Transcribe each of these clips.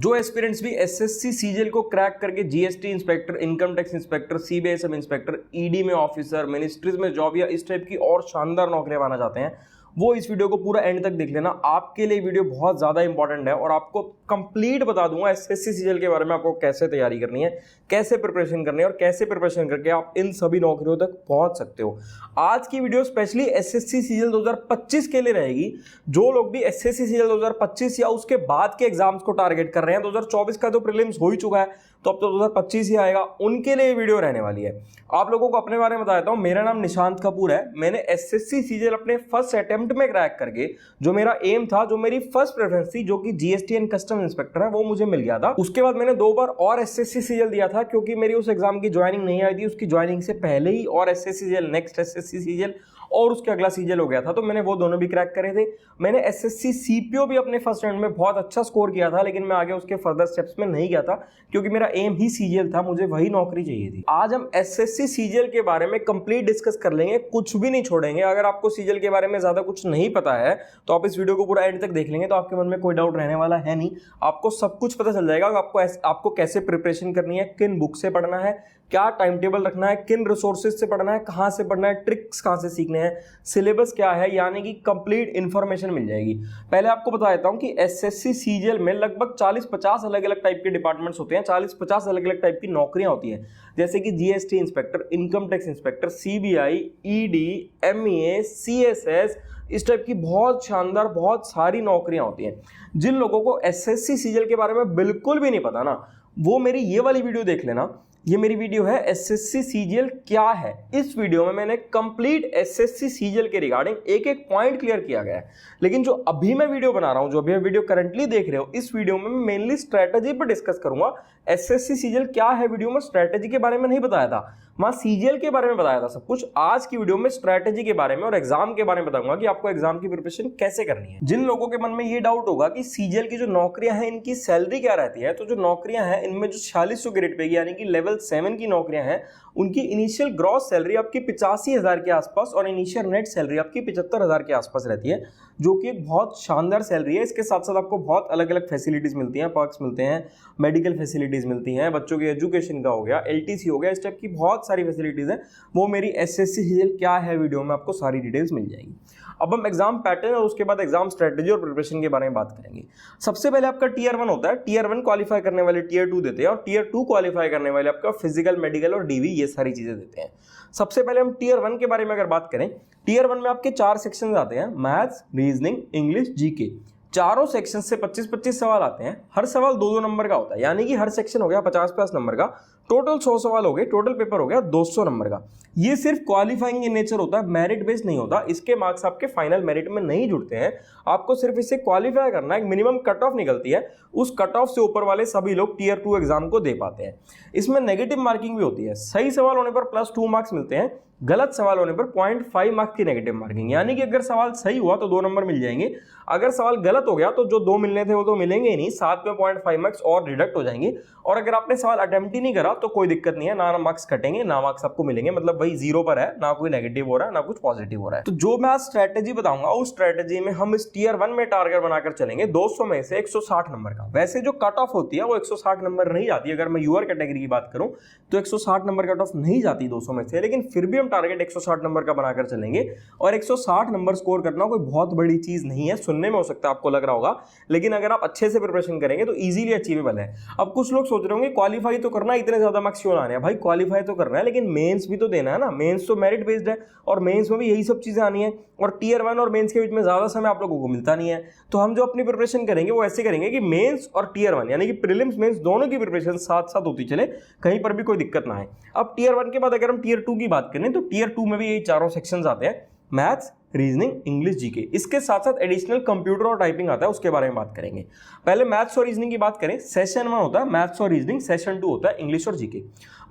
जो एस्पिरेंट्स भी SSC CGL को क्रैक करके GST inspector, income tax inspector, CBISF inspector, ED में ऑफिसर, मिनिस्ट्रीज में जॉब या इस टाइप की और शानदार नौकरियां पाना चाहते हैं, वो इस वीडियो को पूरा एंड तक देख लेना। आपके लिए वीडियो बहुत ज़्यादा इंपॉर्टेंट है और आपको कंप्लीट बता दूंगा एसएससी सीजीएल के बारे में, आपको कैसे तैयारी करनी है, कैसे प्रिपरेशन करनी है और कैसे प्रिपरेशन करके आप इन सभी नौकरियों तक पहुंच सकते हो। आज की वीडियो स्पेशली एसएससी सीजीएल 2025 के लिए रहेगी। जो लोग भी एसएससी सीजीएल 2025 या उसके बाद के एग्जाम्स को टारगेट कर रहे हैं, 2024 का तो प्रीलिम्स हो ही चुका है, तो अब तो 2025 ही आएगा, उनके लिए वीडियो रहने वाली है। आप लोगों को अपने बारे में बता देता हूं। मेरा नाम निशांत कपूर है। मैंने एसएससी सीजीएल अपने फर्स्ट अटेम्प्ट में क्रैक करके, जो मेरा एम था, जो मेरी फर्स्ट प्रेफरेंस थी, जो कि जीएसटी एंड कस्टम इंस्पेक्टर है, वो मुझे मिल गया था। उसके बाद मैंने 2 बार और एसएससी सीजीएल दिया था, क्योंकि मेरी उस एग्जाम की ज्वाइनिंग नहीं आई थी। उसकी ज्वाइनिंग से पहले ही और SSC CGL, next SSC CGL और उसके अगला सीजीएल हो गया था, तो मैंने वो दोनों भी क्रैक करे थे। मैंने एसएससी सीपीओ भी अपने फर्स्ट अटेम्प्ट में बहुत अच्छा स्कोर किया था, लेकिन मैं आगे उसके फर्दर स्टेप्स में नहीं गया था, क्योंकि मेरा एम ही सीजीएल था, मुझे वही नौकरी चाहिए थी। आज हम एसएससी सीजीएल के बारे में कंप्लीट डिस्कस कर लेंगे, कुछ भी नहीं छोड़ेंगे। अगर आपको सीजीएल के बारे में ज्यादा कुछ नहीं पता है तो आप इस वीडियो को पूरा एंड तक देख लेंगे, तो आपके मन में कोई डाउट रहने वाला है नहीं। आपको सब कुछ पता चल जाएगा। आपको कैसे प्रिपरेशन करनी है, किन बुक से पढ़ना है, क्या टाइम टेबल रखना है, किन रिसोर्सेज से पढ़ना है, कहां से पढ़ना है, ट्रिक्स कहां से सीखने हैं, सिलेबस क्या है, यानी कि कंप्लीट इंफॉर्मेशन मिल जाएगी। पहले आपको बता देता हूं कि एसएससी सीजीएल में लगभग 40-50 अलग अलग टाइप के डिपार्टमेंट्स होते हैं, 40-50 अलग अलग टाइप की नौकरियां होती हैं, जैसे कि GST inspector, income tax inspector, CBI, ED, MEA, CSS, इस टाइप की बहुत शानदार, बहुत सारी नौकरियां होती हैं। जिन लोगों को एसएससी सीजीएल के बारे में बिल्कुल भी नहीं पता ना, वो मेरी ये वाली वीडियो देख लेना। ये मेरी वीडियो है एसएससी सीजीएल क्या है। इस वीडियो में मैंने कंप्लीट एसएससी सीजीएल के रिगार्डिंग एक एक पॉइंट क्लियर किया गया है। लेकिन जो अभी मैं वीडियो बना रहा हूं, जो अभी वीडियो करंटली देख रहे हो, इस वीडियो में मैं मेनली स्ट्रेटेजी पर डिस्कस करूंगा। एसएससी सीजीएल क्या है वीडियो में स्ट्रेटेजी के बारे में नहीं बताया था, वहां सीजीएल के बारे में बताया था सब कुछ। आज की वीडियो में स्ट्रेटेजी के बारे में और एग्जाम के बारे में बताऊंगा कि आपको एग्जाम की प्रिपरेशन कैसे करनी है। जिन लोगों के मन में ये डाउट होगा कि सीजीएल की जो नौकरियां हैं, इनकी सैलरी क्या रहती है, तो जो नौकरियां हैं इनमें जो 4600 ग्रेड पे यानी कि लेवल 7 की नौकरियां हैं, उनकी इनिशियल ग्रॉस सैलरी आपकी 85,000 के आसपास और इनिशियल नेट सैलरी आपकी 75,000 के आसपास रहती है, जो कि एक बहुत शानदार सैलरी है। इसके साथ साथ आपको बहुत अलग अलग फैसिलिटीज मिलती हैं, पर्क्स मिलते हैं, मेडिकल फैसिलिटीज मिलती हैं, बच्चों के एजुकेशन का हो गया, एलटीसी हो गया, इस टाइप की बहुत सारी फैसिलिटीज हैं। वो मेरी एसएससी सीजीएल क्या है वीडियो में आपको सारी डिटेल्स मिल जाएगी। अब हम एग्जाम पैटर्न और उसके बाद एग्जाम स्ट्रेटेजी और प्रिपरेशन के बारे में बात करेंगे। सबसे पहले आपका टीयर 1 होता है। टीयर 1 क्वालिफाई करने वाले टीयर 2 देते हैं, और टीयर 2 क्वालिफाई करने वाले आपका फिजिकल, मेडिकल और डीवी, ये सारी चीजें देते हैं। सबसे पहले हम टीयर 1 के बारे में अगर बात करें, टीयर 1 में आपके 4 सेक्शन आते हैं, मैथ्स, रीजनिंग, इंग्लिश, जीके। चारों सेक्शन से 25-25 सवाल आते हैं। हर सवाल 2-2 नंबर का होता है, यानी कि हर सेक्शन हो गया 50+ नंबर का। टोटल 100 सवाल हो गए, टोटल पेपर हो गया 200 नंबर का। ये सिर्फ क्वालिफाइंग इन नेचर होता है, मेरिट बेस्ड नहीं होता। इसके मार्क्स आपके फाइनल मेरिट में नहीं जुड़ते हैं। आपको सिर्फ इसे क्वालिफाई करना है। एक मिनिमम कट ऑफ निकलती है, उस कट ऑफ से ऊपर वाले सभी लोग टीयर 2 एग्जाम को दे पाते हैं। इसमें नेगेटिव मार्किंग भी होती है। सही सवाल होने पर +2 मार्क्स मिलते हैं, गलत सवाल होने पर 0.5 मार्क्स की नेगेटिव मार्किंग, यानी कि अगर सवाल सही हुआ तो 2 नंबर मिल जाएंगे, अगर सवाल गलत हो गया तो जो 2 मिलने थे वो तो मिलेंगे ही नहीं, साथ में 0.5 मार्क्स और डिडक्ट हो जाएंगे। और अगर आपने सवाल अटेम्प्ट ही नहीं करा तो कोई दिक्कत नहीं है, ना मार्क्स कटेंगे ना मार्क्स आपको मिलेंगे, मतलब वही 0 पर है, ना कोई नेगेटिव हो रहा है ना कुछ पॉजिटिव हो रहा है। तो जो मैं आज स्ट्रेटेजी बताऊंगा, उस स्ट्रेटेजी में हम इस टीयर 1 में टारगेट बनाकर चलेंगे 200 में से 160 नंबर का। वैसे जो कट ऑफ होती है वो 160 नंबर नहीं जाती। अगर मैं यूआर कैटेगरी की बात करूं तो 160 नंबर कट ऑफ नहीं जाती 200 में से, लेकिन फिर भी हम टारगेट 160 नंबर का बनाकर चलेंगे। और 160 नंबर स्कोर करना कोई बहुत बड़ी चीज नहीं है, सुनने में हो सकता है आपको लग रहा होगा, लेकिन अगर आप अच्छे से प्रिपरेशन करेंगे तो इजीली अचीवेबल है। अब कुछ लोग सोच रहे होंगे क्वालिफाई तो करना है, इतने ज्यादा मार्क्स क्यों लाने हैं? भाई क्वालिफाई तो करना है, लेकिन मेंस भी तो देना है ना। मेंस तो मेरिट बेस्ड है और मेंस में भी यही सब चीजें आनी है, और टीयर 1 और मेंस के बीच में ज्यादा समय आप लोगों को मिलता नहीं है। तो हम जो अपनी प्रिपरेशन करेंगे वो ऐसे करेंगे कि मेंस और टीयर 1 यानी कि प्रीलिम्स मेंस दोनों की प्रिपरेशन साथ साथ होती चले, कहीं पर भी कोई दिक्कत ना आए। अब टीयर 1 के बाद अगर हम टीयर 2 की बात करें तो टीयर 2 में भी यही चारों सेक्शंस आते हैं, मैथ्स, रीजनिंग, इंग्लिश, जीके। इसके साथ साथ एडिशनल कंप्यूटर और टाइपिंग आता है, उसके बारे में बात करेंगे। पहले मैथ्स और रीजनिंग की बात करें, सेशन 1 होता है मैथ्स और रीजनिंग, सेशन 2 होता है इंग्लिश और जीके।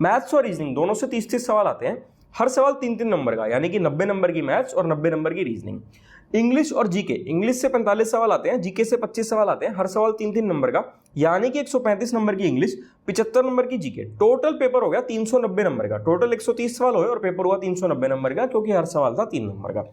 मैथ्स और रीजनिंग दोनों से 30-30 सवाल आते हैं, हर सवाल 3-3 नंबर का, यानी कि 90 नंबर की मैथ्स और 90 नंबर की रीजनिंग। इंग्लिश और जीके, इंग्लिश से 45 सवाल आते हैं, जीके से 25 सवाल आते हैं, हर सवाल 3-3 नंबर का, यानी कि 135 नंबर की इंग्लिश, 75 नंबर की जीके। टोटल पेपर हो गया 390 नंबर का। टोटल 130 सवाल हुए और पेपर हुआ 390 नंबर का, क्योंकि हर सवाल था 3 नंबर का।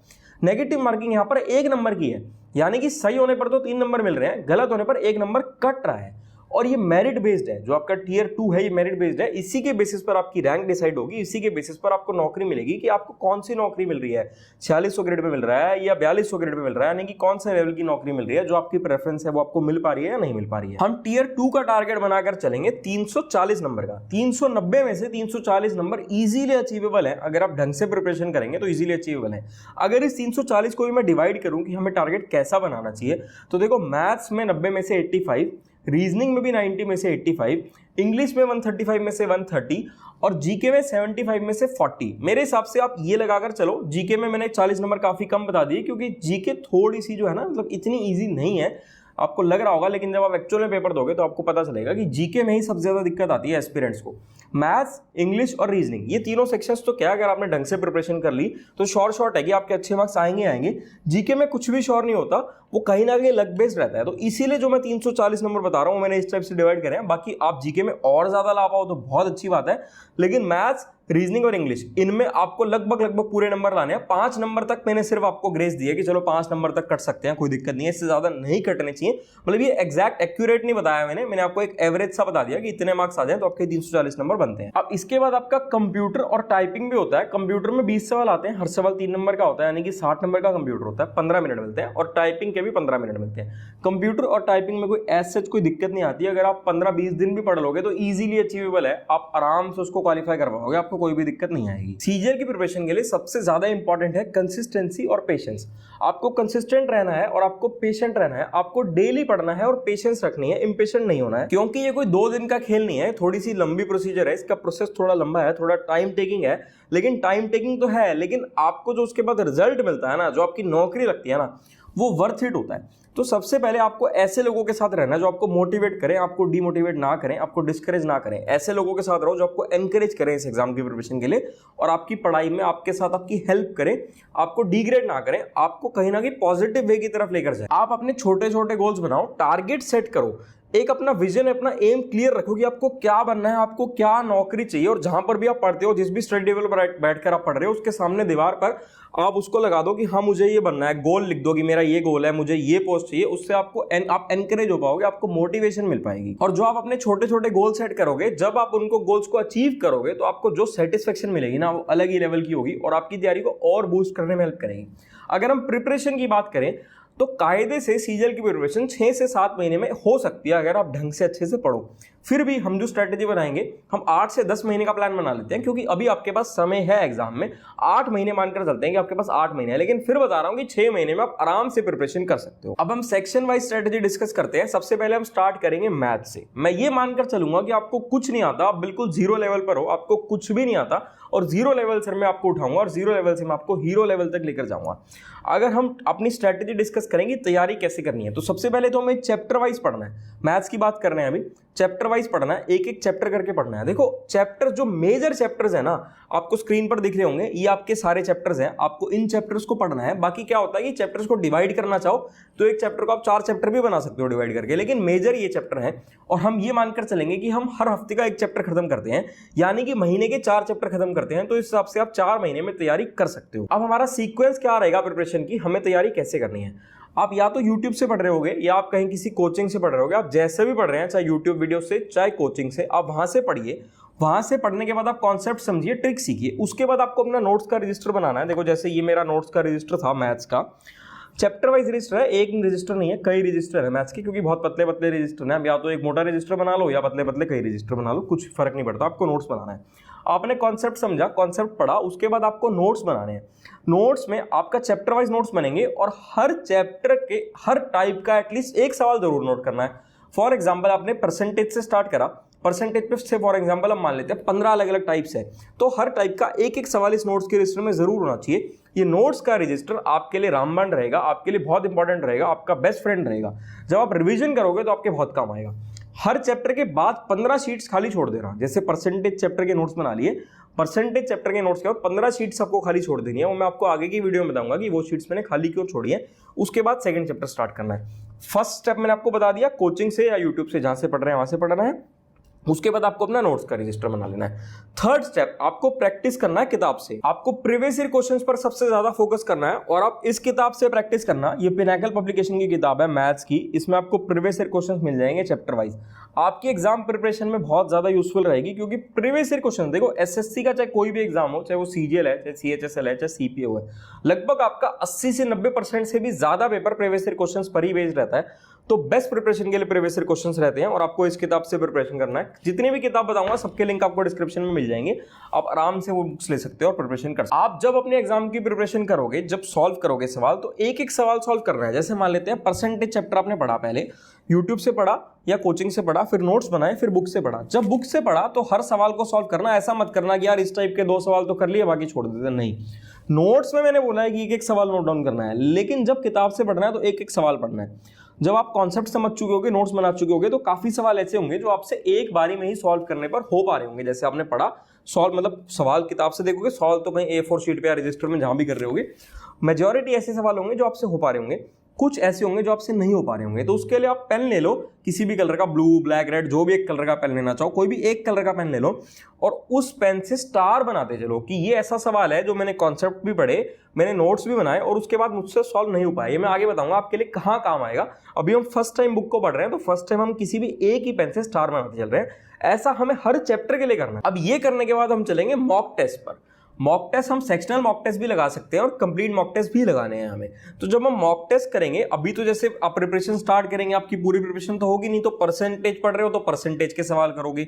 नेगेटिव मार्किंग यहां पर 1 नंबर की है, यानी कि सही होने पर तो 3 नंबर मिल रहे हैं, गलत होने पर 1 नंबर कट रहा है। और ये मेरिट बेस्ड है, जो आपका टीयर 2 है ये मेरिट बेस्ड है। इसी के बेसिस पर आपकी रैंक डिसाइड होगी, इसी के बेसिस पर आपको नौकरी मिलेगी कि आपको कौन सी नौकरी मिल रही है, 4600 ग्रेड पे मिल रहा है या 4200 ग्रेड पे मिल रहा है, यानी कि कौन सा लेवल की नौकरी मिल रही है, जो आपकी प्रेफरेंस है वो आपको मिल पा रही है या नहीं मिल पा रही है। हम टीयर 2 का टारगेट बनाकर चलेंगे 340 नंबर का। 390 में से 340 नंबर इजीली अचीवेबल है, अगर आप ढंग से प्रिपरेशन करेंगे तो इजीली अचीवेबल है। अगर इस 340 को भी मैं डिवाइड करूं कि हमें टारगेट कैसा बनाना चाहिए, तो देखो मैथ्स में 90 में से 85, रीजनिंग में भी 90 में से 85, इंग्लिश में 135 में से 130 और जीके में 75 में से 40। मेरे हिसाब से आप ये लगाकर चलो, जीके में मैंने 40 नंबर काफी कम बता दिए क्योंकि जीके थोड़ी सी जो है ना, मतलब इतनी इजी नहीं है, आपको लग रहा होगा, लेकिन जब आप एक्चुअल में पेपर दोगे तो आपको पता चलेगा कि जीके में ही सबसे ज्यादा दिक्कत आती है एस्पिरेंट्स को। मैथ्स, इंग्लिश और रीजनिंग, ये तीनों सेक्शंस तो क्या, अगर आपने ढंग से प्रिपरेशन कर ली तो शॉर्ट है कि आपके अच्छे मार्क्स आएंगे। जीके में कुछ भी श्योर नहीं होता, वो कहीं ना कहीं लक बेस्ड रहता है। तो इसीलिए जो मैं 340 नंबर बता रहा हूं मैंने इस टाइप से डिवाइड करे हैं। बाकी आप जीके में और ज्यादा ला पाओ तो बहुत अच्छी बात है, लेकिन मैथ्स, रीजनिंग और इंग्लिश, इनमें आपको लगभग पूरे नंबर लाने हैं। 5 नंबर तक मैंने सिर्फ आपको ग्रेस दिया कि चलो 5 नंबर तक कट सकते हैं, कोई दिक्कत नहीं है, इससे ज्यादा नहीं कटने चाहिए। मतलब ये एग्जैक्ट एक्यूरेट नहीं बताया मैंने आपको एक एवरेज सा बता दिया कि इतने मार्क्स आ जाए तो आपके 340 नंबर बनते हैं। अब इसके बाद आपका कंप्यूटर और टाइपिंग भी होता है। कंप्यूटर में 20 सवाल आते हैं, हर सवाल 3 नंबर का होता है, यानी कि 60 नंबर का कंप्यूटर होता है, 15 मिनट मिलते हैं, और टाइपिंग के भी 15 मिनट मिलते हैं। कंप्यूटर और टाइपिंग में कोई ऐसे कोई दिक्कत नहीं आती, अगर आप 15-20 दिन भी पढ़ लोगे तो इजीली अचीवेबल है, आप आराम से उसको क्वालिफाई कर पाओगे, आपको कोई भी दिक्कत नहीं आएगी। सीजीएल की प्रिपरेशन के लिए सबसे ज्यादा इंपॉर्टेंट है कंसिस्टेंसी और पेशेंस। आपको कंसिस्टेंट रहना है और आपको पेशेंट रहना है, आपको डेली पढ़ना है और पेशेंस रखनी है, इंपेशेंट नहीं होना है, क्योंकि ये कोई 2 दिन का खेल नहीं है, थोड़ी सी लंबी प्रोसीजर है, इसका प्रोसेस थोड़ा लंबा है, थोड़ा टाइम टेकिंग है, लेकिन टाइम टेकिंग तो है, लेकिन आपको जो उसके बाद रिजल्ट मिलता है ना, जो आपकी नौकरी लगती है ना, वो वर्थ इट होता है। तो सबसे पहले आपको ऐसे लोगों के साथ रहना जो आपको मोटिवेट करें, आपको डीमोटिवेट ना करें, आपको डिस्करेज ना करें। ऐसे लोगों के साथ रहो जो आपको एनकरेज करें इस एग्जाम की प्रिपरेशन के लिए, और आपकी पढ़ाई में आपके साथ आपकी हेल्प करें, आपको डिग्रेड ना करें, आपको कहीं ना कहीं पॉजिटिव वे की तरफ लेकर जाए। आप अपने छोटे छोटे गोल्स बनाओ, टारगेट सेट करो, एक अपना विजन, अपना एम क्लियर रखो कि आपको क्या बनना है, आपको क्या नौकरी चाहिए, और जहां पर भी आप पढ़ते हो, जिस भी स्टडी टेबल पर बैठकर आप पढ़ रहे हो, उसके सामने दीवार पर आप उसको लगा दो कि हाँ मुझे ये बनना है, गोल लिख दो कि मेरा ये गोल है, मुझे ये पोस्ट चाहिए। उससे आपको आप एनकरेज हो पाओगे, आपको मोटिवेशन मिल पाएगी। और जो आप अपने छोटे छोटे गोल सेट करोगे, जब आप उनको गोल्स को अचीव करोगे तो आपको जो सेटिस्फेक्शन मिलेगी ना, वो अलग ही लेवल की होगी और आपकी तैयारी को और बूस्ट करने में हेल्प करेगी। अगर हम प्रिपरेशन की बात करें तो कायदे से सीजीएल की प्रिपरेशन 6 से 7 महीने में हो सकती है, अगर आप ढंग से अच्छे से पढ़ो। फिर भी हम जो स्ट्रेटेजी बनाएंगे, हम 8 से 10 महीने का प्लान बना लेते हैं, क्योंकि अभी आपके पास समय है एग्जाम में। 8 महीने मानकर चलते हैं कि आपके पास 8 महीने है, लेकिन फिर बता रहा हूं कि 6 महीने में आप आराम से प्रिपरेशन कर सकते हो। अब हम सेक्शन वाइज स्ट्रेटेजी डिस्कस करते हैं। सबसे पहले हम स्टार्ट करेंगे मैथ से। मैं ये मानकर चलूंगा कि आपको कुछ नहीं आता, आप बिल्कुल जीरो लेवल पर हो, आपको कुछ भी नहीं आता, और जीरो लेवल से मैं आपको उठाऊंगा और जीरो लेवल से मैं आपको हीरो लेवल तक लेकर जाऊंगा। अगर हम अपनी स्ट्रेटेजी डिस्कस करेंगे तैयारी कैसे करनी है, तो सबसे पहले तो हमें चैप्टर वाइज पढ़ना है। मैथ्स की बात कर रहे हैं अभी, चैप्टर वाइज पढ़ना है, एक एक चैप्टर करके पढ़ना है। देखो चैप्टर, जो मेजर चैप्टर्स है ना, आपको स्क्रीन पर दिख रहे होंगे, ये आपके सारे चैप्टर्स हैं, आपको इन चैप्टर्स को पढ़ना है। बाकी क्या होता है कि चैप्टर्स को डिवाइड करना चाहो तो एक चैप्टर को आप 4 चैप्टर भी बना सकते हो डिवाइड करके, लेकिन मेजर ये चैप्टर है। और हम ये मानकर चलेंगे कि हम हर हफ्ते का एक चैप्टर खत्म करते हैं, यानी कि महीने के 4 चैप्टर खत्म करते हैं, तो इस हिसाब से आप 4 महीने में तैयारी कर सकते हो। अब हमारा सीक्वेंस क्या रहेगा प्रिपरेशन की, हमें तैयारी कैसे करनी है। आप या तो YouTube से पढ़ रहे होगे या आप कहीं किसी कोचिंग से पढ़ रहे होगे। आप जैसे भी पढ़ रहे हैं, चाहे YouTube वीडियो से चाहे कोचिंग से, आप वहां से पढ़िए। वहां से पढ़ने के बाद आप कॉन्सेप्ट समझिए, ट्रिक सीखिए। उसके बाद आपको अपना नोट्स का रजिस्टर बनाना है। देखो जैसे ये मेरा नोट्स का रजिस्टर था मैथ्स का, चैप्टर वाइज रजिस्टर है, एक रजिस्टर नहीं है, कई रजिस्टर है मैथ्स के, क्योंकि बहुत पतले पतले रजिस्टर हैं। या तो एक मोटा रजिस्टर बना लो या पतले पतले कई रजिस्टर बना लो, कुछ फर्क नहीं पड़ता, आपको नोट्स बनाना है। आपने कॉन्सेप्ट समझा, कॉन्सेप्ट पढ़ा, उसके बाद आपको नोट्स बनाने हैं। नोट्स में आपका चैप्टर वाइज नोट्स बनेंगे और हर चैप्टर के हर टाइप का एटलीस्ट एक सवाल जरूर नोट करना है। फॉर एग्जाम्पल आपने परसेंटेज से स्टार्ट करा, परसेंटेज पे से फॉर एग्जांपल हम मान लेते हैं 15 अलग अलग टाइप्स है, तो हर टाइप का एक एक सवाल इस नोट्स के रजिस्टर में जरूर होना चाहिए। ये नोट्स का रजिस्टर आपके लिए रामबाण रहेगा, आपके लिए बहुत इंपॉर्टेंट रहेगा, आपका बेस्ट फ्रेंड रहेगा। जब आप रिवीजन करोगे तो आपके बहुत काम आएगा। हर चैप्टर के बाद 15 शीट्स खाली छोड़ देना। जैसे परसेंटेज चैप्टर के नोट्स बना लिए, परसेंटेज चैप्टर के नोट्स के बाद 15 शीट्स आपको खाली छोड़ देनी है। वो मैं आपको आगे की वीडियो में बताऊंगा कि वो शीट्स मैंने खाली क्यों छोड़ी है। उसके बाद सेकंड चैप्टर स्टार्ट करना है। फर्स्ट स्टेप मैंने आपको बता दिया, कोचिंग से या यूट्यूब से जहां से पढ़ रहे हैं वहां से पढ़ना है। उसके बाद आपको अपना नोट्स का रजिस्टर बना लेना है। थर्ड स्टेप, आपको प्रैक्टिस करना है किताब से। आपको प्रीवियस ईयर क्वेश्चंस पर सबसे ज्यादा फोकस करना है और आप इस किताब से प्रैक्टिस करना। ये पिनाकल पब्लिकेशन की किताब है मैथ्स की, इसमें आपको प्रीवियस ईयर क्वेश्चंस मिल जाएंगे चैप्टर वाइज। आपकी एग्जाम प्रिपरेशन में बहुत ज्यादा यूजफुल रहेगी, क्योंकि प्रीवियस ईयर क्वेश्चन, देखो एसएससी का चाहे कोई भी एग्जाम हो, चाहे वो सीजीएल है, चाहे सीएचएसएल है, चाहे सीपीओ है, लगभग आपका 80 से 90% से भी ज्यादा पेपर प्रीवियस ईयर क्वेश्चंस पर ही बेस्ड रहता है। तो बेस्ट प्रिपरेशन के लिए प्रीवियस ईयर क्वेश्चंस रहते हैं और आपको इस किताब से प्रिपरेशन करना है। जितनी भी किताब बताऊंगा सबके लिंक आपको डिस्क्रिप्शन में मिल जाएंगे, आप आराम से वो बुक्स ले सकते हो और प्रिपरेशन कर सकते हो। आप जब अपने एग्जाम की प्रिपरेशन करोगे, जब सॉल्व करोगे सवाल, तो एक एक सवाल सॉल्व करना है। जैसे मान लेते हैं परसेंटेज चैप्टर आपने पढ़ा, पहले यूट्यूब से पढ़ा या कोचिंग से पढ़ा, फिर नोट्स बनाए, फिर बुक से पढ़ा। जब बुक से पढ़ा तो हर सवाल को सॉल्व करना। ऐसा मत करना कि यार इस टाइप के 2 सवाल तो कर लिए बाकी छोड़ देते, नहीं। नोट्स में मैंने बोला है कि एक एक सवाल नोट डाउन करना है, लेकिन जब किताब से पढ़ना है तो एक एक सवाल पढ़ना है। जब आप कॉन्सेप्ट समझ चुके होगे, नोट्स बना चुके होगे, तो काफी सवाल ऐसे होंगे जो आपसे एक बारी में ही सॉल्व करने पर हो पा रहे होंगे। जैसे आपने पढ़ा सॉल्व, मतलब सवाल किताब से देखोगे, सॉल्व तो कहीं A4 शीट पे या रजिस्टर में जहां भी कर रहे होगे, मेजॉरिटी ऐसे सवाल होंगे जो आपसे हो पा रहे होंगे, कुछ ऐसे होंगे जो आपसे नहीं हो पा रहे होंगे। तो उसके लिए आप पेन ले लो, किसी भी कलर का, ब्लू, ब्लैक, रेड, जो भी एक कलर का पेन लेना चाहो, कोई भी एक कलर का पेन ले लो और उस पेन से स्टार बनाते चलो कि ये ऐसा सवाल है जो मैंने कॉन्सेप्ट भी पढ़े, मैंने नोट्स भी बनाए और उसके बाद मुझसे सॉल्व नहीं हो पाया। ये मैं आगे बताऊंगा आपके लिए कहाँ काम आएगा। अभी हम फर्स्ट टाइम बुक को पढ़ रहे हैं, तो फर्स्ट टाइम हम किसी भी एक ही पेन से स्टार बनाते चल रहे हैं। ऐसा हमें हर चैप्टर के लिए करना है। अब ये करने के बाद हम चलेंगे मॉक टेस्ट पर। मॉक टेस्ट हम सेक्शनल मॉक टेस्ट भी लगा सकते हैं और कंप्लीट मॉक टेस्ट भी लगाने हैं हमें। तो जब हम मॉक टेस्ट करेंगे, अभी तो जैसे आप प्रिपरेशन स्टार्ट करेंगे, आपकी पूरी प्रिपरेशन तो होगी नहीं, तो परसेंटेज पढ़ रहे हो तो परसेंटेज के सवाल करोगे।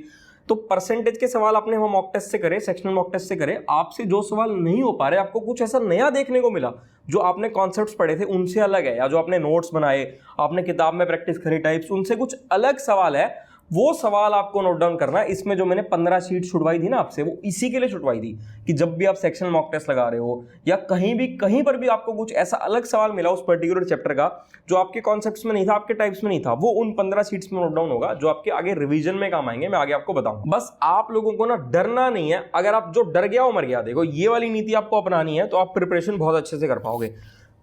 तो परसेंटेज के सवाल आपने वो मॉक टेस्ट से करे, सेक्शनल मॉक टेस्ट से करे। आपसे जो सवाल नहीं हो पा रहे, आपको कुछ ऐसा नया देखने को मिला जो आपने कॉन्सेप्ट्स पढ़े थे उनसे अलग है, या जो आपने नोट्स बनाए, आपने किताब में प्रैक्टिस करी टाइप्स, उनसे कुछ अलग सवाल है, वो सवाल आपको नोट डाउन करना है। इसमें जो मैंने 15 शीट छुड़वाई थी ना आपसे, वो इसी के लिए छुड़वाई थी कि जब भी आप सेक्शनल मॉक टेस्ट लगा रहे हो या कहीं पर भी आपको कुछ ऐसा अलग सवाल मिला उस पर्टिकुलर चैप्टर का जो आपके कॉन्सेप्ट्स में नहीं था, आपके टाइप्स में नहीं था, वो उन 15 शीट्स में नोट डाउन होगा, जो आपके आगे रिवीजन में काम आएंगे। मैं आगे आपको बताऊंगा। बस आप लोगों को ना डरना नहीं है। अगर आप जो डर गया वो मर गया। देखो, ये वाली नीति आपको अपनानी है तो आप प्रिपरेशन बहुत अच्छे से कर पाओगे।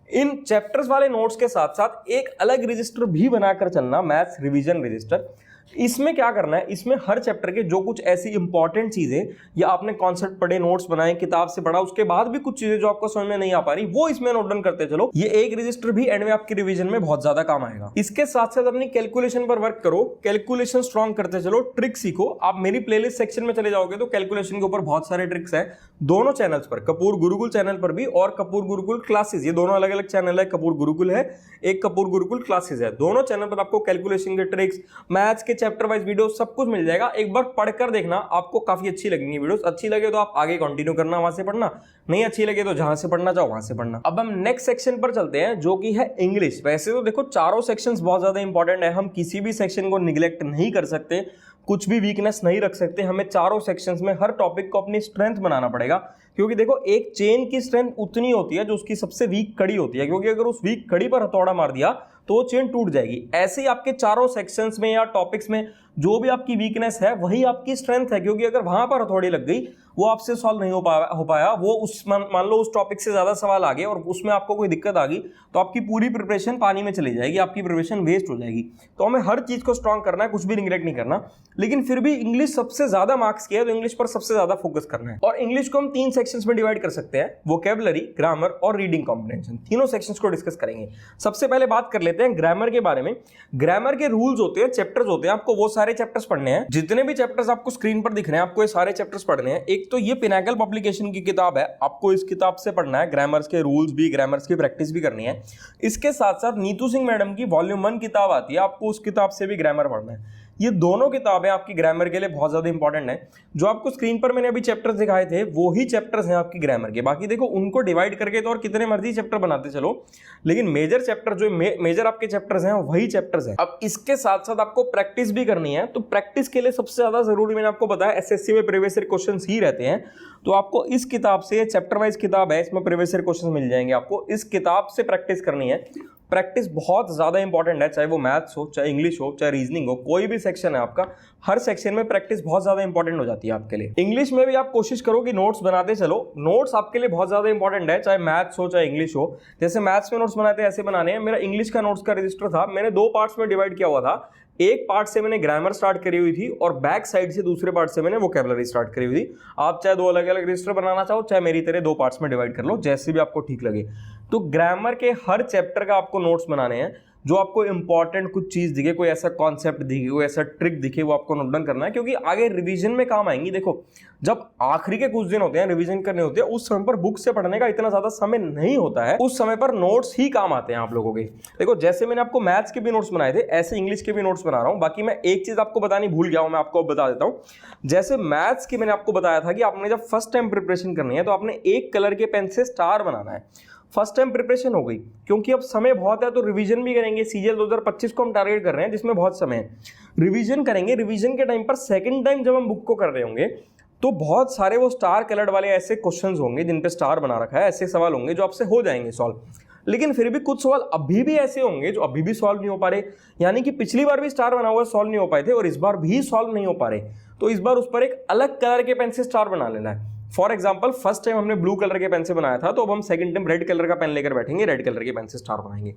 इन चैप्टर्स वाले नोट्स के साथ साथ एक अलग रजिस्टर भी बनाकर चलना, मैथ्स रिवीजन रजिस्टर। इसमें क्या करना है, इसमें हर चैप्टर के जो कुछ ऐसी इंपॉर्टेंट चीजें या आपने कॉन्सेप्ट पढ़े, नोट्स बनाए, किताब से पढ़ा, उसके बाद भी कुछ चीजें जो आपको समझ में नहीं आ पा रही, वो इसमें नोट डाउन करते चलो। ये एक रजिस्टर भी एंड में आपकी रिवीजन में बहुत ज्यादा काम आएगा। इसके साथ साथ अपनी कैलकुलेशन पर वर्क करो, कैलकुलेशन स्ट्रॉन्ग करते चलो, ट्रिक सीखो। आप मेरी प्लेलिस्ट सेक्शन में चले जाओगे तो कैलकुलेशन के ऊपर बहुत सारे ट्रिक्स है दोनों चैनल्स पर, कपूर गुरुकुल चैनल पर भी और कपूर गुरुकुल क्लासेस। ये दोनों अलग अलग चैनल है, कपूर गुरुकुल है, एक कपूर गुरुकुल क्लासेस है। दोनों चैनल पर आपको कैलकुलेशन के ट्रिक्स, मैथ्स के चैप्टर वाइज वीडियो सब कुछ मिल जाएगा। एक बार पढ़कर देखना, आपको काफी अच्छी लगेंगी वीडियोस। अच्छी लगे तो आप आगे कंटिन्यू करना, वहां से पढ़ना, नहीं अच्छी लगे तो जहां से पढ़ना चाहो वहां से पढ़ना। अब हम नेक्स्ट सेक्शन पर चलते हैं जो कि है इंग्लिश। वैसे तो देखो चारों सेक्शंस बहुत ज्यादा इंपॉर्टेंट है, हम किसी भी सेक्शन को निगलेक्ट नहीं कर सकते, कुछ भी वीकनेस नहीं रख सकते। हमें चारों सेक्शंस में हर टॉपिक को अपनी स्ट्रेंथ बनाना पड़ेगा, क्योंकि देखो एक चेन की स्ट्रेंथ उतनी होती है जो उसकी सबसे वीक कड़ी होती है, क्योंकि अगर उस वीक कड़ी पर हथौड़ा मार दिया तो वो चेन टूट जाएगी। ऐसे ही आपके चारों सेक्शंस में या टॉपिक्स में जो भी आपकी वीकनेस है वही आपकी स्ट्रेंथ है, क्योंकि अगर वहां पर हथौड़ी लग गई, वो आपसे सॉल्व नहीं हो पाया, वो उस मान लो उस टॉपिक से ज्यादा सवाल आ गए और उसमें आपको कोई दिक्कत आ गई, तो आपकी पूरी प्रिपरेशन पानी में चली जाएगी, आपकी प्रिपरेशन वेस्ट हो जाएगी। तो हमें हर चीज को स्ट्रॉन्ग करना है, कुछ भी निगलेक्ट नहीं करना। लेकिन फिर भी इंग्लिश सबसे ज्यादा मार्क्स किया है तो इंग्लिश पर सबसे ज्यादा फोकस करना है। और इंग्लिश को हम 3 सेक्शंस में डिवाइड कर सकते हैं, वोकैबुलरी, ग्रामर और रीडिंग कॉम्प्रिहेंशन। तीनों सेक्शंस को डिस्कस करेंगे। सबसे पहले बात कर लेते हैं ग्रामर के बारे में। ग्रामर के रूल्स होते हैं, चैप्टर्स होते हैं, आपको वो सारे चैप्टर्स पढ़ने हैं। जितने भी चैप्टर्स आपको स्क्रीन पर दिख रहे हैं, आपको ये सारे चैप्टर्स पढ़ने हैं। एक तो ये पिनाकल पब्लिकेशन की किताब है, आपको इस किताब से पढ़ना है, ग्रामर्स के रूल्स भी, ग्रामर्स की प्रैक्टिस भी करनी है। इसके साथ साथ नीतू सिंह मैडम की वॉल्यूम 1 किताब आती है, आपको उस किताब से भी ग्रामर पढ़ना है। ये दोनों किताबें आपकी ग्रामर के लिए बहुत ज्यादा इंपॉर्टेंट है। जो आपको स्क्रीन पर मैंने अभी चैप्टर्स दिखाए थे वो ही चैप्टर्स हैं आपकी ग्रामर के। बाकी देखो उनको डिवाइड करके तो और कितने मर्जी चैप्टर बनाते चलो, लेकिन मेजर चैप्टर जो मेजर आपके चैप्टर्स हैं वही चैप्टर्स हैं। अब इसके साथ साथ आपको प्रैक्टिस भी करनी है, तो प्रैक्टिस के लिए सबसे ज्यादा जरूरी मैंने आपको बताया एसएससी में प्रीवियस ईयर क्वेश्चंस ही रहते हैं। तो आपको इस किताब से, चैप्टर वाइज किताब है, इसमें प्रीवियस ईयर क्वेश्चंस मिल जाएंगे, आपको इस किताब से प्रैक्टिस करनी है। प्रैक्टिस बहुत ज्यादा इंपॉर्टेंट है, चाहे वो मैथ्स हो, चाहे इंग्लिश हो, चाहे रीजनिंग हो, कोई भी सेक्शन है आपका, हर सेक्शन में प्रैक्टिस बहुत ज्यादा इंपॉर्टेंट हो जाती है आपके लिए। इंग्लिश में भी आप कोशिश करो कि नोट्स बनाते चलो, नोट्स आपके लिए बहुत ज्यादा इंपॉर्टेंट है, चाहे मैथ्स हो चाहे इंग्लिश हो। जैसे मैथ्स में नोट्स बनाते हैं ऐसे बनाने हैं। मेरा इंग्लिश का नोट्स का रजिस्टर था, मैंने 2 पार्ट्स में डिवाइड किया हुआ था। एक पार्ट से मैंने ग्रामर स्टार्ट करी हुई थी और बैक साइड से दूसरे पार्ट से मैंने वोकैबुलरी स्टार्ट करी हुई थी। आप चाहे दो अलग अलग रजिस्टर बनाना चाहो, चाहे मेरी तरह दो पार्ट्स में डिवाइड कर लो, जैसे भी आपको ठीक लगे। तो ग्रामर के हर चैप्टर का आपको नोट्स बनाने हैं। जो आपको इंपॉर्टेंट कुछ चीज दिखे, कोई ऐसा कॉन्सेप्ट दिखे, कोई ऐसा ट्रिक दिखे, वो आपको नोट डाउन करना है, क्योंकि आगे रिवीजन में काम आएंगी। देखो, जब आखिरी के कुछ दिन होते हैं, रिवीजन करने होते हैं, उस समय पर बुक से पढ़ने का इतना ज्यादा समय नहीं होता है। उस समय पर नोट्स ही काम आते हैं आप लोगों के। देखो, जैसे मैंने आपको मैथ्स के भी नोट्स बनाए थे, ऐसे इंग्लिश के भी नोट्स बना रहा हूं। बाकी मैं एक चीज आपको बतानी भूल गया हूं, मैं आपको बता देता हूं। जैसे मैथ्स की मैंने आपको बताया था कि आपने जब फर्स्ट टाइम प्रिपरेशन करनी है तो आपने एक कलर के पेन से स्टार बनाना है। फर्स्ट टाइम प्रिपरेशन हो गई, क्योंकि अब समय बहुत है तो रिवीजन भी करेंगे। सीजीएल 2025 को हम टारगेट कर रहे हैं, जिसमें बहुत समय है। रिवीजन करेंगे, रिवीजन के टाइम पर सेकंड टाइम जब हम बुक को कर रहे होंगे तो बहुत सारे वो स्टार कलर्ड वाले ऐसे क्वेश्चंस होंगे जिन पे स्टार बना रखा है, ऐसे सवाल होंगे जो आपसे हो जाएंगे सॉल्व। लेकिन फिर भी कुछ सवाल अभी भी ऐसे होंगे जो अभी भी सॉल्व नहीं हो पा रहे, यानी कि पिछली बार भी स्टार बना हुआ सॉल्व नहीं हो पाए थे और इस बार भी सॉल्व नहीं हो पा रहे। तो इस बार उस पर एक अलग कलर के पेन से स्टार बना लेना है। फॉर एग्जाम्पल, फर्स्ट टाइम हमने ब्लू कलर के पेन से बनाया था, तो अब हम सेकंड टाइम रेड कलर का पेन लेकर बैठेंगे, रेड कलर के पेन से स्टार बनाएंगे।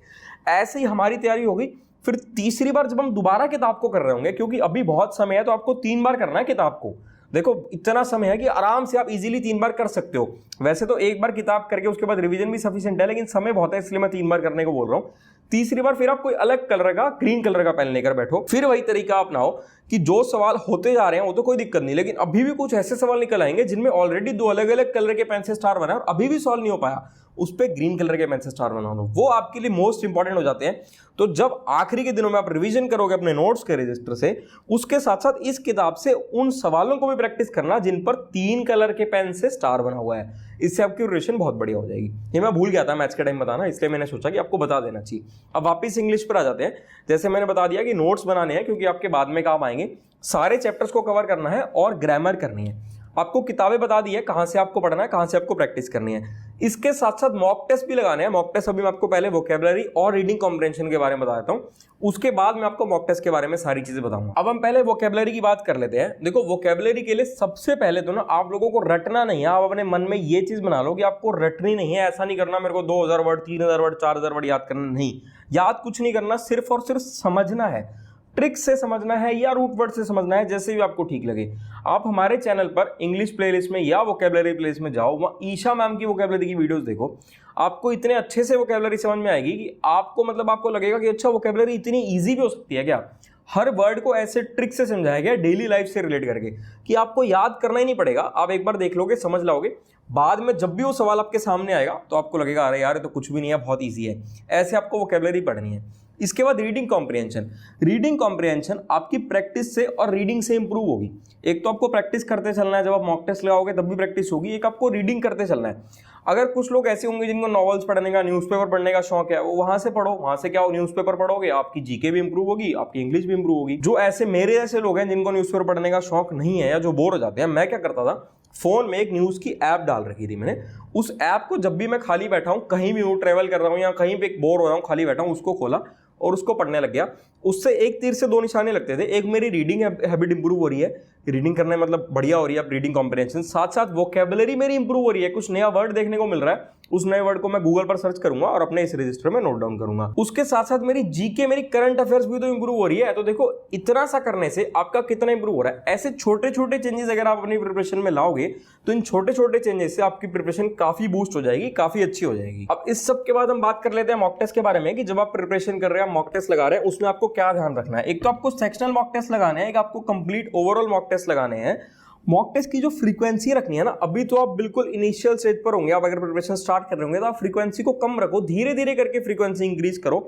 ऐसे ही हमारी तैयारी होगी। फिर तीसरी बार जब हम दोबारा किताब को कर रहे होंगे, क्योंकि अभी बहुत समय है तो आपको 3 बार करना है किताब को। देखो, इतना समय है कि आराम से आप इजीली 3 बार कर सकते हो। वैसे तो एक बार किताब करके उसके बाद रिवीजन भी सफिशिएंट है, लेकिन समय बहुत है, इसलिए मैं 3 बार करने को बोल रहा हूं। तीसरी बार फिर आप कोई अलग कलर का, ग्रीन कलर का पेन लेकर बैठो। फिर वही तरीका अपनाओ कि जो सवाल होते जा रहे हैं वो तो कोई दिक्कत नहीं, लेकिन अभी भी कुछ ऐसे सवाल निकल आएंगे जिनमें ऑलरेडी 2 अलग अलग कलर के पेन से स्टार बना और अभी भी सॉल्व नहीं हो पाया, उस पर ग्रीन कलर के पेन से स्टार बना लो। वो आपके लिए मोस्ट इंपॉर्टेंट हो जाते हैं। तो जब आखिरी के दिनों में आप रिवीजन करोगे अपने नोट्स के रजिस्टर से, उसके साथ साथ इस किताब से उन सवालों को भी प्रैक्टिस करना जिन पर 3 कलर के पेन से स्टार बना हुआ है। इससे आपकी रिविजन बहुत बढ़िया हो जाएगी। ये मैं भूल गया था मैथ्स के टाइम बताना, इसलिए मैंने सोचा कि आपको बता देना चाहिए। अब वापस इंग्लिश पर आ जाते हैं। जैसे मैंने बता दिया कि नोट्स बनाने हैं, क्योंकि आपके बाद में काम आएंगे। सारे चैप्टर्स को कवर करना है और ग्रामर करनी है। आपको किताबें बता दी है कहां से आपको पढ़ना है, कहां से आपको प्रैक्टिस करनी है। इसके साथ साथ मॉक टेस्ट भी लगाने हैं। मॉक टेस्ट अभी मैं आपको पहले वोकैबुलरी और रीडिंग कॉम्प्रिहेंशन के बारे में बता देता हूं, उसके बाद मैं आपको मॉक टेस्ट के बारे में सारी चीजें बताऊंगा। अब हम पहले वोकैबुलरी की बात कर लेते हैं। देखो, वोकैबुलरी के लिए सबसे पहले तो ना आप लोगों को रटना नहीं है। आप अपने मन में ये चीज बना लो कि आपको रटनी नहीं है। ऐसा नहीं करना मेरे को 2000 वर्ड, 3000 वर्ड, 4000 वर्ड याद करना, नहीं। याद कुछ नहीं करना, सिर्फ और सिर्फ समझना है। ट्रिक से समझना है या रूट वर्ड से समझना है, जैसे भी आपको ठीक लगे। आप हमारे चैनल पर इंग्लिश प्लेलिस्ट में या वोकैबुलरी प्लेलिस्ट में जाओ, वहां ईशा मैम की वोकैबुलरी की वीडियोस देखो। आपको इतने अच्छे से वोकैबुलरी समझ में आएगी कि आपको लगेगा कि अच्छा, वोकैबुलरी इतनी ईजी भी हो सकती है क्या। हर वर्ड को ऐसे ट्रिक से समझाया गया, डेली लाइफ से रिलेट करके, कि आपको याद करना ही नहीं पड़ेगा। आप एक बार देख लोगे, समझ लोगे, बाद में जब भी वो सवाल आपके सामने आएगा तो आपको लगेगा अरे यार, ये तो कुछ भी नहीं है, बहुत ईजी है। ऐसे आपको वोकैबुलरी पढ़नी है। इसके बाद रीडिंग कॉम्प्रिहेंशन। रीडिंग कॉम्प्रिहेंशन आपकी प्रैक्टिस से और रीडिंग से इंप्रूव होगी। एक तो आपको प्रैक्टिस करते चलना है, जब आप मॉक टेस्ट लगाओगे तब भी प्रैक्टिस होगी। एक आपको रीडिंग करते चलना है। अगर कुछ लोग ऐसे होंगे जिनको नॉवेल्स पढ़ने का, न्यूज़पेपर पढ़ने का शौक है, वो वहां से पढ़ो। वहां से क्या हो, न्यूज़पेपर पढ़ोगे, आपकी जीके भी इंप्रूव होगी, आपकी इंग्लिश भी इंप्रूव होगी। जो ऐसे मेरे ऐसे लोग हैं जिनको न्यूज़पेपर पढ़ने का शौक नहीं है या जो बोर हो जाते हैं, मैं क्या करता था, फोन में एक न्यूज की ऐप डाल रखी थी मैंने। उस ऐप को जब भी मैं खाली बैठा हूं, कहीं भी हूं, ट्रेवल कर रहा हूं या कहीं पे बोर हो रहा हूं, खाली बैठा हूं, उसको खोला और उसको पढ़ने लग गया। उससे एक तीर से 2 निशाने लगते थे। एक, मेरी रीडिंग हैबिट इंप्रूव हो रही है, रीडिंग करने मतलब बढ़िया हो रही है, अब रीडिंग कॉम्प्रिहेंशन। साथ साथ वोकैबुलरी मेरी इंप्रूव हो रही है, कुछ नया वर्ड देखने को मिल रहा है, उस नए वर्ड को मैं गूगल पर सर्च करूंगा और अपने इस रजिस्टर में नोट डाउन करूंगा। उसके साथ साथ मेरी जीके, मेरी करंट अफेयर्स भी तो इंप्रूव हो रही है। तो देखो, इतना सा करने से आपका कितना इंप्रूव हो रहा है। ऐसे छोटे छोटे चेंजेस अगर आप अपनी प्रिपरेशन में लाओगे तो इन छोटे छोटे चेंजेस से आपकी प्रिपरेशन काफी बूस्ट हो जाएगी, काफी अच्छी हो जाएगी। अब इस सब के बाद हम बात कर लेते हैं मॉक टेस्ट के बारे में, कि जब आप प्रिपरेशन कर रहे हैं, मॉक टेस्ट लगा रहे हैं, उसमें आपको क्या ध्यान रखना है। एक तो आपको सेक्शनल मॉक टेस्ट लगाने हैं, एक आपको कंप्लीट ओवरऑल मॉक टेस्ट लगाने हैं। मॉक टेस्ट की जो फ्रीक्वेंसी रखनी है ना, अभी तो आप बिल्कुल इनिशियल स्टेज पर होंगे। आप अगर प्रिपरेशन स्टार्ट कर रहे होंगे तो आप फ्रीक्वेंसी को कम रखो, धीरे धीरे करके फ्रीक्वेंसी इंक्रीज करो।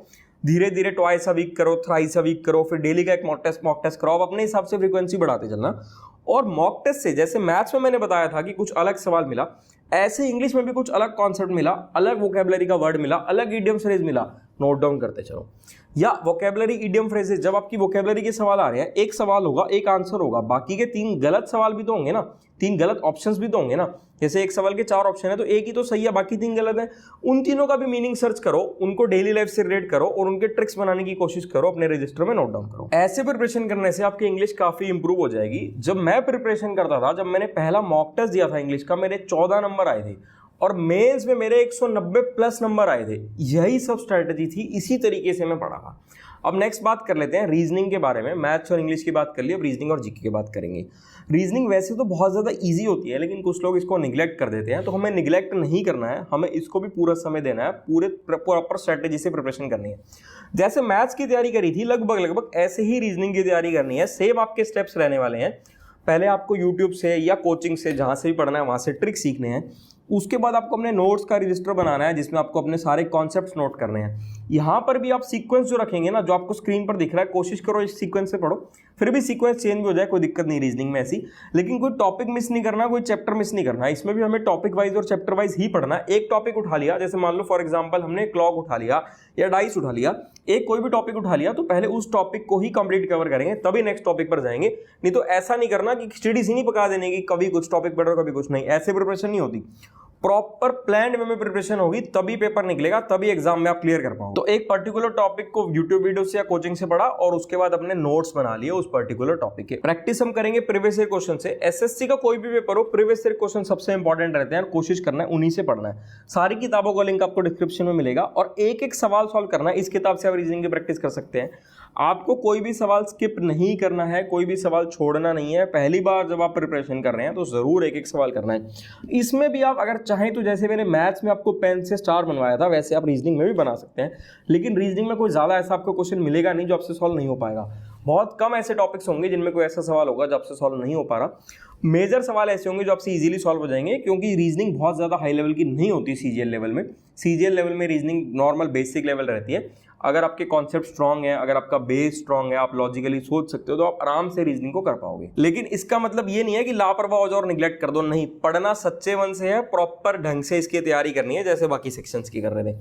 धीरे धीरे ट्वाइस अ वीक करो, थ्राइस अ वीक करो, फिर डेली का एक मॉक टेस्ट करो। आप अपने हिसाब से फ्रीक्वेंसी बढ़ाते चलना। और मॉक टेस्ट से, जैसे मैथ्स में मैंने बताया था कि कुछ अलग सवाल मिला, ऐसे इंग्लिश में भी कुछ अलग कॉन्सेप्ट मिला, अलग वोकैबुलरी का वर्ड मिला, अलग इडियम फ्रेज मिला, नोट डाउन करते चलो। या वोकैबुलरी, इडियम फ्रेजेस, जब आपकी वोकैबुलरी के सवाल आ रहे हैं, एक सवाल होगा, एक आंसर होगा, बाकी के 3 गलत सवाल भी तो होंगे ना, 3 गलत ऑप्शंस भी तो होंगे ना। जैसे एक सवाल के 4 ऑप्शन है तो एक ही तो सही है, बाकी 3 गलत है। उन तीनों का भी मीनिंग सर्च करो, उनको डेली लाइफ से रिलेट करो और उनके ट्रिक्स बनाने की कोशिश करो, अपने रजिस्टर में नोट डाउन करो। ऐसे प्रिपरेशन करने से आपकी इंग्लिश काफी इंप्रूव हो जाएगी। जब मैं प्रिपरेशन करता था, जब मैंने पहला मॉक टेस्ट दिया था इंग्लिश का, मेरे 14 नंबर आए थे और मेंस में मेरे 190 प्लस नंबर आए थे। यही सब स्ट्रेटजी थी, इसी तरीके से मैं पढ़ा था। अब नेक्स्ट बात कर लेते हैं रीजनिंग के बारे में। मैथ्स और इंग्लिश की बात कर ली, अब रीजनिंग और जीके की बात करेंगे। रीजनिंग वैसे तो बहुत ज़्यादा इजी होती है, लेकिन कुछ लोग इसको निगलेक्ट कर देते हैं, तो हमें निगलेक्ट नहीं करना है, हमें इसको भी पूरा समय देना है, पूरे प्रॉपर स्ट्रेटेजी से प्रिपरेशन करनी है। जैसे मैथ्स की तैयारी करी थी लगभग ऐसे ही रीजनिंग की तैयारी करनी है। सेम आपके स्टेप्स रहने वाले हैं। पहले आपको यूट्यूब से या कोचिंग से जहाँ से भी पढ़ना है वहाँ से ट्रिक सीखने हैं। उसके बाद आपको अपने नोट्स का रजिस्टर बनाना है जिसमें आपको अपने सारे कॉन्सेप्ट्स नोट करने हैं। यहाँ पर भी आप सीक्वेंस जो रखेंगे ना, जो आपको स्क्रीन पर दिख रहा है, कोशिश करो इस सीक्वेंस से पढ़ो। फिर भी सीक्वेंस चेंज हो जाए कोई दिक्कत नहीं रीजनिंग में ऐसी, लेकिन कोई टॉपिक मिस नहीं करना, कोई चैप्टर मिस नहीं करना। इसमें भी हमें टॉपिक वाइज और चैप्टर वाइज ही पढ़ना है। एक टॉपिक उठा लिया, जैसे मान लो फॉर एग्जाम्पल हमने क्लॉक उठा लिया या डाइस उठा लिया, एक कोई भी टॉपिक उठा लिया तो पहले उस टॉपिक को ही कंप्लीट कवर करेंगे, तभी नेक्स्ट टॉपिक पर जाएंगे। नहीं तो ऐसा नहीं करना कि खिचड़ी सी नहीं पका देने की, कभी कुछ टॉपिक पढ़ रहे कभी कुछ नहीं, ऐसे प्रिपरेशन नहीं होती। प्रॉपर प्लान्ड वे में प्रिपरेशन होगी तभी पेपर निकलेगा, तभी एग्जाम में आप क्लियर कर पाओगे। तो एक पर्टिकुलर टॉपिक को यूट्यूब वीडियो से या कोचिंग से पढ़ा और उसके बाद अपने नोट्स बना लिए उस पर्टिकुलर टॉपिक के। प्रैक्टिस हम करेंगे प्रीवियस ईयर क्वेश्चन से। एसएससी का कोई भी पेपर हो, प्रीवियस ईयर क्वेश्चन सबसे इंपॉर्टेंट रहते हैं, कोशिश करना है उन्हीं से पढ़ना है। सारी किताबों का लिंक आपको डिस्क्रिप्शन में मिलेगा और एक एक सवाल सॉल्व करना है। इस किताब से आप रीजनिंग की प्रैक्टिस कर सकते हैं। आपको कोई भी सवाल स्किप नहीं करना है, कोई भी सवाल छोड़ना नहीं है। पहली बार जब आप प्रिपरेशन कर रहे हैं तो जरूर एक एक सवाल करना है। इसमें भी आप अगर चाहें तो जैसे मैंने मैथ्स में आपको पेन से स्टार बनवाया था, वैसे आप रीजनिंग में भी बना सकते हैं। लेकिन रीजनिंग में कोई ज़्यादा ऐसा आपको क्वेश्चन मिलेगा नहीं जो आपसे सॉल्व नहीं हो पाएगा। बहुत कम ऐसे टॉपिक्स होंगे जिनमें कोई ऐसा सवाल होगा जो आपसे सॉल्व नहीं हो पा रहा। मेजर सवाल ऐसे होंगे जो आपसे इजीली सॉल्व हो जाएंगे, क्योंकि रीजनिंग बहुत ज़्यादा हाई लेवल की नहीं होती सीजीएल लेवल में। सीजीएल लेवल में रीजनिंग नॉर्मल बेसिक लेवल रहती है। अगर आपके कॉन्सेप्ट स्ट्रांग है, अगर आपका बेस स्ट्रांग है, आप लॉजिकली सोच सकते हो, तो आप आराम से रीजनिंग को कर पाओगे। लेकिन इसका मतलब ये नहीं है कि लापरवाह हो जाओ और निगलेक्ट कर दो, नहीं। पढ़ना सच्चे मन से है, प्रॉपर ढंग से इसकी तैयारी करनी है जैसे बाकी सेक्शंस की कर रहे थे।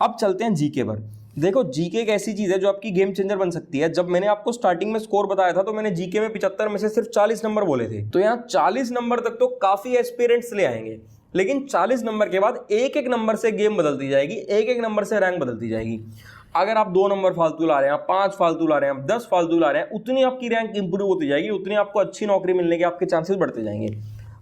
अब चलते हैं जीके पर। देखो जीके एक ऐसी चीज है जो आपकी गेम चेंजर बन सकती है। जब मैंने आपको स्टार्टिंग में स्कोर बताया था तो मैंने जीके में 75 में से सिर्फ 40 नंबर बोले थे। तो यहाँ 40 नंबर तक तो काफी एस्पिरेंट्स ले आएंगे, लेकिन 40 नंबर के बाद एक एक नंबर से गेम बदलती जाएगी, एक एक नंबर से रैंक बदलती जाएगी। अगर आप 2 नंबर फालतू ला रहे हैं, 5 फालतू ला रहे हैं, 10 फालतू ला रहे हैं, उतनी आपकी रैंक इंप्रूव होती जाएगी, उतनी आपको अच्छी नौकरी मिलने के आपके चांसेस बढ़ते जाएंगे।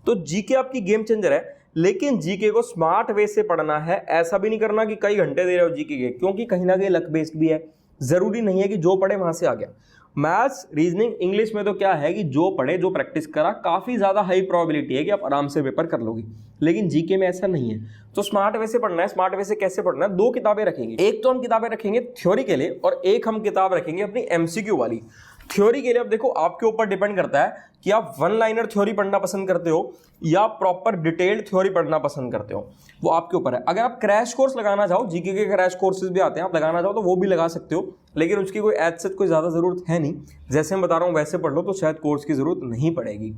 तो जीके आपकी गेम चेंजर है, लेकिन जीके को स्मार्ट वे से पढ़ना है। ऐसा भी नहीं करना कि कई घंटे दे रहे हो जीके के, क्योंकि कहीं ना कहीं लक बेस्ड भी है। जरूरी नहीं है कि जो पढ़े वहां से आ गया। मैथ्स, रीजनिंग, इंग्लिश में तो क्या है कि जो पढ़े, जो प्रैक्टिस करा, काफी ज्यादा हाई प्रोबेबिलिटी है कि आप आराम से पेपर कर लोगे। लेकिन जीके में ऐसा नहीं है। तो स्मार्ट वे से पढ़ना है। स्मार्ट वे से कैसे पढ़ना है? 2 किताबें रखेंगे। एक तो हम किताबें रखेंगे थ्योरी के लिए और एक हम किताब रखेंगे अपनी एमसीक्यू वाली। थ्योरी के लिए अब देखो आपके ऊपर डिपेंड करता है कि आप वन लाइनर थ्योरी पढ़ना पसंद करते हो या प्रॉपर डिटेल्ड थ्योरी पढ़ना पसंद करते हो, वो आपके ऊपर है। अगर आप क्रैश कोर्स लगाना चाहो, जीके के क्रैश कोर्सेज भी आते हैं, आप लगाना चाहो तो वो भी लगा सकते हो, लेकिन उसकी कोई एज सच कोई ज़्यादा ज़रूरत है नहीं। जैसे मैं बता रहा हूँ वैसे पढ़ लो तो शायद कोर्स की ज़रूरत नहीं पड़ेगी।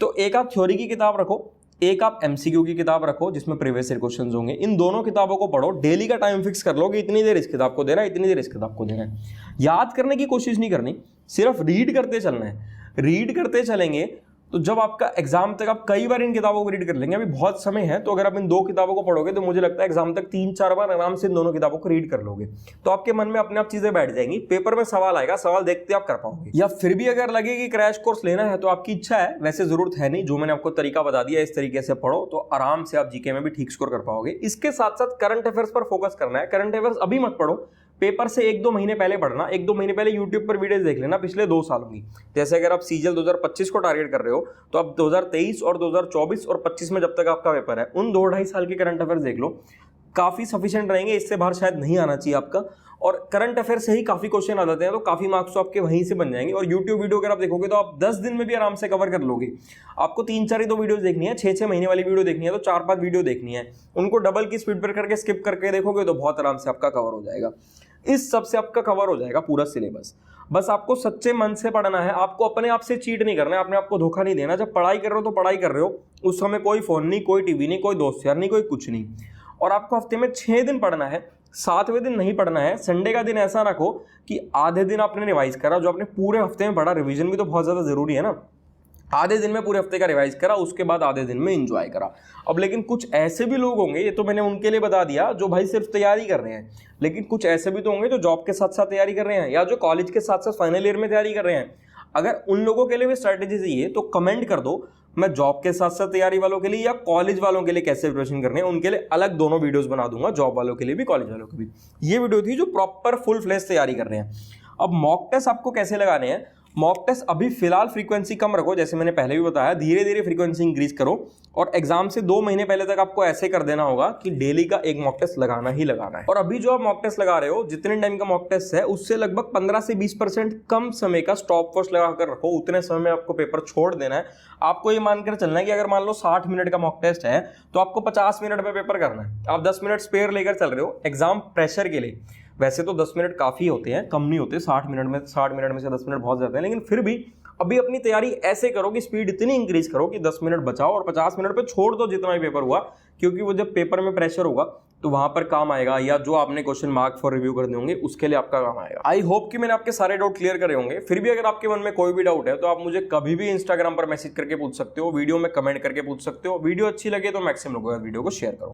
तो एक आप थ्योरी की किताब रखो, एक आप एमसीक्यू की किताब रखो जिसमें प्रीवियस ईयर क्वेश्चंस होंगे। इन दोनों किताबों को पढ़ो। डेली का टाइम फिक्स कर लो कि इतनी देर इस किताब को देना है, इतनी देर इस किताब को देना है। याद करने की कोशिश नहीं करनी, सिर्फ रीड करते चलना है। रीड करते चलेंगे तो जब आपका एग्जाम तक आप कई बार इन किताबों को रीड कर लेंगे। अभी बहुत समय है, तो अगर आप इन 2 किताबों को पढ़ोगे तो मुझे लगता है एग्जाम तक 3-4 बार आराम से इन दोनों किताबों को रीड कर लोगे, तो आपके मन में अपने आप चीजें बैठ जाएंगी। पेपर में सवाल आएगा, सवाल देखते आप कर पाओगे। या फिर भी अगर लगे कि क्रैश कोर्स लेना है तो आपकी इच्छा है, वैसे जरूरत है नहीं। जो मैंने आपको तरीका बता दिया इस तरीके से पढ़ो तो आराम से आप जीके में भी ठीक स्कोर कर पाओगे। इसके साथ साथ करंट अफेयर्स पर फोकस करना है। करंट अफेयर्स अभी मत पढ़ो, पेपर से 1-2 महीने पहले पढ़ना। 1-2 महीने पहले यूट्यूब पर वीडियोस देख लेना पिछले 2 सालों की। जैसे अगर आप सीजीएल 2025 को टारगेट कर रहे हो तो आप 2023 और 2024 और 25 में जब तक आपका पेपर है उन 2-2.5 साल के करंट अफेयर्स देख लो, काफी सफिशिएंट रहेंगे। इससे बाहर शायद नहीं आना चाहिए आपका। और करंट अफेयर से ही काफी क्वेश्चन आ जाते हैं, तो काफी मार्क्स तो आपके वहीं से बन जाएंगे। और यूट्यूब वीडियो अगर आप देखोगे तो आप 10 दिन में भी आराम से कवर कर लोगे। आपको 3-4 ही 2 वीडियोस देखनी है, 6-6 महीने वाली वीडियो देखनी है तो 4-5 वीडियो देखनी है। उनको डबल की स्पीड पर करके स्किप करके देखोगे तो बहुत आराम से आपका कवर हो जाएगा। इस सब से आपका कवर हो जाएगा पूरा सिलेबस। बस आपको सच्चे मन से पढ़ना है, आपको अपने आप से चीट नहीं करना है, अपने आप को धोखा नहीं देना। जब पढ़ाई कर रहे हो तो पढ़ाई कर रहे हो, उस समय कोई फोन नहीं, कोई टीवी नहीं, कोई दोस्त यार नहीं, कोई कुछ नहीं। और आपको हफ्ते में 6 दिन पढ़ना है, 7वें दिन नहीं पढ़ना है। संडे का दिन ऐसा रखो कि आधे दिन आपने रिवाइज करा, जो आपने पूरे हफ्ते में पढ़ा। रिवीजन भी तो बहुत ज्यादा जरूरी है ना। आधे दिन में पूरे हफ्ते का रिवाइज करा, उसके बाद आधे दिन में एंजॉय करा। अब लेकिन कुछ ऐसे भी लोग होंगे, ये तो मैंने उनके लिए बता दिया जो भाई सिर्फ तैयारी कर रहे हैं, लेकिन कुछ ऐसे भी तो होंगे जो जॉब के साथ साथ तैयारी कर रहे हैं या जो कॉलेज के साथ साथ फाइनल ईयर में तैयारी कर रहे हैं। अगर उन लोगों के लिए भी स्ट्रैटेजी चाहिए तो कमेंट कर दो, मैं जॉब के साथ साथ तैयारी वालों के लिए या कॉलेज वालों के लिए कैसे प्रिपरेशन करनी है उनके लिए अलग दोनों वीडियोस बना दूंगा, जॉब वालों के लिए भी कॉलेज वालों के भी। ये वीडियो थी जो प्रॉपर फुल फ्लेश तैयारी कर रहे हैं। अब मॉक टेस्ट आपको कैसे लगाने हैं, मॉक टेस्ट अभी फिलहाल फ्रीक्वेंसी कम रखो, जैसे मैंने पहले भी बताया, धीरे धीरे फ्रीक्वेंसी इंक्रीज करो और एग्जाम से 2 महीने पहले तक आपको ऐसे कर देना होगा कि डेली का एक मॉक टेस्ट लगाना ही लगाना है। और अभी जो आप मॉक टेस्ट लगा रहे हो, जितने टाइम का मॉक टेस्ट है उससे लगभग 15 से 20% कम समय का स्टॉप वॉच लगा कर रखो, उतने समय में आपको पेपर छोड़ देना है। आपको ये मानकर चलना है कि अगर मान लो 60 मिनट का मॉक टेस्ट है तो आपको 50 मिनट में पेपर करना है, आप 10 मिनट स्पेयर लेकर चल रहे हो एग्जाम प्रेशर के लिए। वैसे तो 10 मिनट काफी होते हैं, कम नहीं होते, 60 मिनट में से 10 मिनट बहुत ज्यादा है, लेकिन फिर भी अभी अपनी तैयारी ऐसे करो कि स्पीड इतनी इंक्रीज करो कि 10 मिनट बचाओ और 50 मिनट पे छोड़ दो जितना भी पेपर हुआ, क्योंकि वो जब पेपर में प्रेशर होगा तो वहां पर काम आएगा, या जो आपने क्वेश्चन मार्क फॉर रिव्यू करने होंगे उसके लिए आपका काम आएगा। आई होप कि मैंने आपके सारे डाउट क्लियर करे होंगे। फिर भी अगर आपके मन में कोई भी डाउट है तो आप मुझे कभी भी इंस्टाग्राम पर मैसेज करके पूछ सकते हो, वीडियो में कमेंट करके पूछ सकते हो। वीडियो अच्छी लगे तो मैक्सिमम लोगों को वीडियो को शेयर करो।